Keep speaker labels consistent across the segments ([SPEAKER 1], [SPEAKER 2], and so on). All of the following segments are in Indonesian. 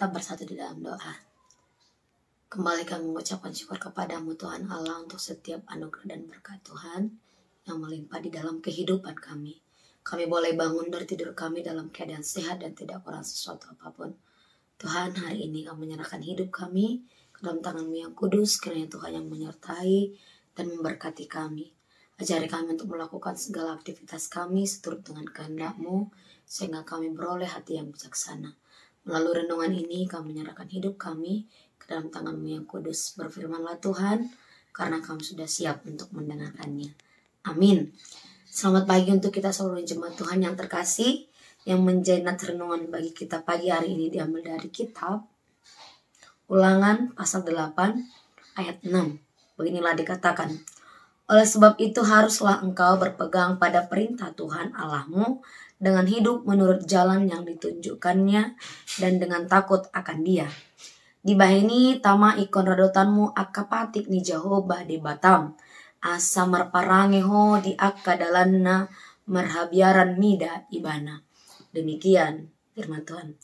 [SPEAKER 1] kita bersatu di dalam doa. Kembali kami mengucapkan syukur kepadamu Tuhan Allah untuk setiap anugerah dan berkat Tuhan yang melimpah di dalam kehidupan kami. Kami boleh bangun dari tidur kami dalam keadaan sehat dan tidak kurang sesuatu apapun. Tuhan, hari ini kami menyerahkan hidup kami ke dalam tangan-Mu yang kudus, kiranya Tuhan yang menyertai dan memberkati kami. Ajari kami untuk melakukan segala aktivitas kami seturut dengan kehendak-Mu, sehingga kami beroleh hati yang bijaksana. Melalui renungan ini kami menyerahkan hidup kami ke dalam tangan-Mu yang kudus. Berfirmanlah Tuhan, karena kami sudah siap untuk mendengarkannya. Amin. Selamat pagi untuk kita seluruh jemaat Tuhan yang terkasih, yang menjadi nats renungan bagi kita pagi hari ini diambil dari kitab Ulangan pasal 8 ayat 6. Beginilah dikatakan, oleh sebab itu haruslah engkau berpegang pada perintah Tuhan Allahmu dengan hidup menurut jalan yang ditunjukkannya dan dengan takut akan Dia. Dibahini tama ikon radotanmu akapatik ni Jehovah di Batam. Asa marparangeho di akadalanna marhabiaran mida ibana. Demikian firman Tuhan.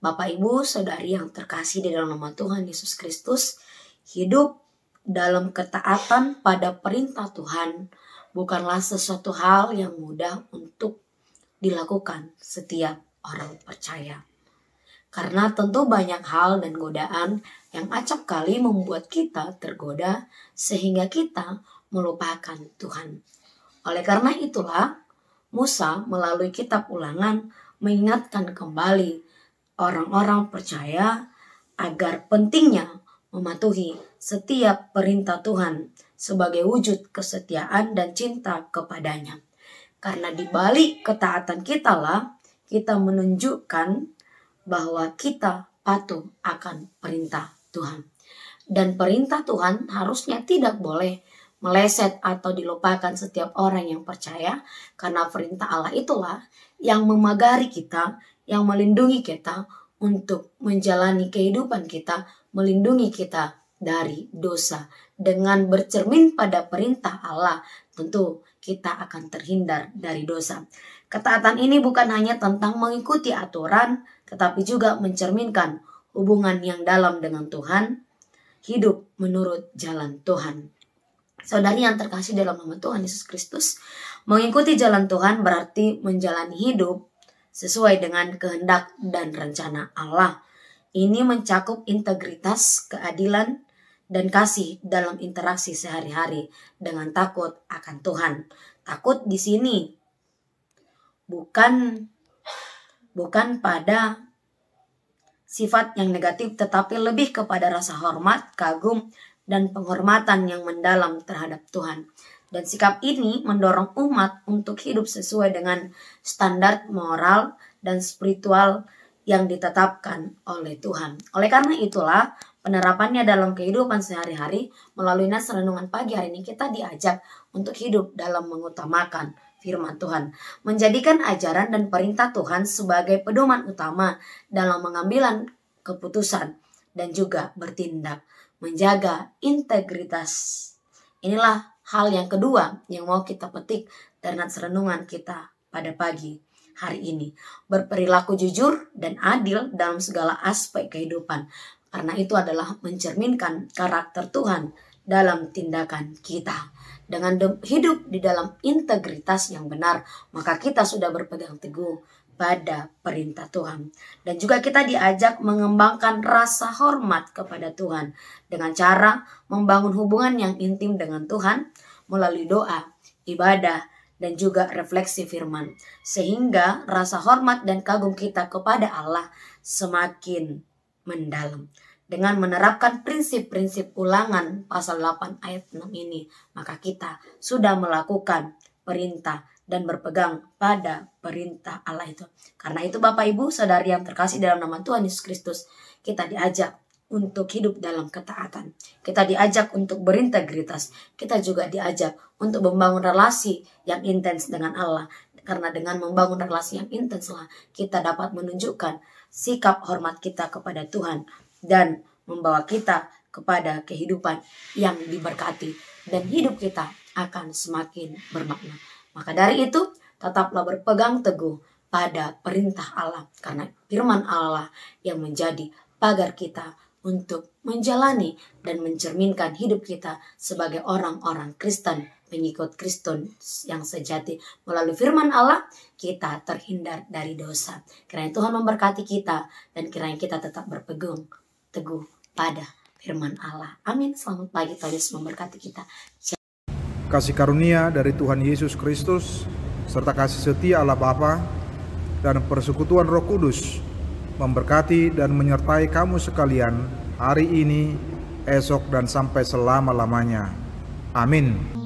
[SPEAKER 1] Bapak Ibu Saudari yang terkasih di dalam nama Tuhan Yesus Kristus, hidup dalam ketaatan pada perintah Tuhan bukanlah sesuatu hal yang mudah untuk dilakukan setiap orang percaya. Karena tentu banyak hal dan godaan yang acap kali membuat kita tergoda sehingga kita melupakan Tuhan. Oleh karena itulah Musa melalui kitab Ulangan mengingatkan kembali orang-orang percaya agar pentingnya mematuhi setiap perintah Tuhan sebagai wujud kesetiaan dan cinta kepadanya. Karena di balik ketaatan kita lah kita menunjukkan bahwa kita patuh akan perintah Tuhan. Dan perintah Tuhan harusnya tidak boleh meleset atau dilupakan setiap orang yang percaya, karena perintah Allah itulah yang memagari kita, yang melindungi kita untuk menjalani kehidupan kita, melindungi kita dari dosa. Dengan bercermin pada perintah Allah, tentu kita akan terhindar dari dosa. Ketaatan ini bukan hanya tentang mengikuti aturan, tetapi juga mencerminkan hubungan yang dalam dengan Tuhan, hidup menurut jalan Tuhan. Saudari yang terkasih dalam nama Tuhan Yesus Kristus, mengikuti jalan Tuhan berarti menjalani hidup sesuai dengan kehendak dan rencana Allah. Ini mencakup integritas, keadilan, dan kasih dalam interaksi sehari-hari dengan takut akan Tuhan. Takut di sini bukan pada sifat yang negatif, tetapi lebih kepada rasa hormat, kagum, dan penghormatan yang mendalam terhadap Tuhan. Dan sikap ini mendorong umat untuk hidup sesuai dengan standar moral dan spiritual yang ditetapkan oleh Tuhan. Oleh karena itulah penerapannya dalam kehidupan sehari-hari melalui nats renungan pagi hari ini kita diajak untuk hidup dalam mengutamakan firman Tuhan, menjadikan ajaran dan perintah Tuhan sebagai pedoman utama dalam mengambil keputusan dan juga bertindak, menjaga integritas. Inilah hal yang kedua yang mau kita petik dari nats renungan kita pada pagi hari ini. Berperilaku jujur dan adil dalam segala aspek kehidupan. Karena itu adalah mencerminkan karakter Tuhan dalam tindakan kita. Dengan hidup di dalam integritas yang benar, maka kita sudah berpegang teguh pada perintah Tuhan. Dan juga kita diajak mengembangkan rasa hormat kepada Tuhan dengan cara membangun hubungan yang intim dengan Tuhan melalui doa, ibadah, dan juga refleksi firman. Sehingga rasa hormat dan kagum kita kepada Allah semakin mendalam. Dengan menerapkan prinsip-prinsip Ulangan pasal 8 ayat 6 ini, maka kita sudah melakukan perintah dan berpegang pada perintah Allah itu. Karena itu Bapak Ibu Saudari yang terkasih dalam nama Tuhan Yesus Kristus, kita diajak untuk hidup dalam ketaatan. Kita diajak untuk berintegritas. Kita juga diajak untuk membangun relasi yang intens dengan Allah. Karena dengan membangun relasi yang intens lah kita dapat menunjukkan sikap hormat kita kepada Tuhan dan membawa kita kepada kehidupan yang diberkati, dan hidup kita akan semakin bermakna. Maka dari itu tetaplah berpegang teguh pada perintah Allah, karena firman Allah yang menjadi pagar kita untuk menjalani dan mencerminkan hidup kita sebagai orang-orang Kristen, pengikut Kristus yang sejati. Melalui firman Allah, kita terhindar dari dosa. Kiranya Tuhan memberkati kita dan kiranya kita tetap berpegang teguh pada firman Allah. Amin. Selamat pagi, Tuhan Yesus memberkati kita.
[SPEAKER 2] Kasih karunia dari Tuhan Yesus Kristus serta kasih setia Allah Bapa dan persekutuan Roh Kudus memberkati dan menyertai kamu sekalian hari ini, esok, dan sampai selama-lamanya. Amin.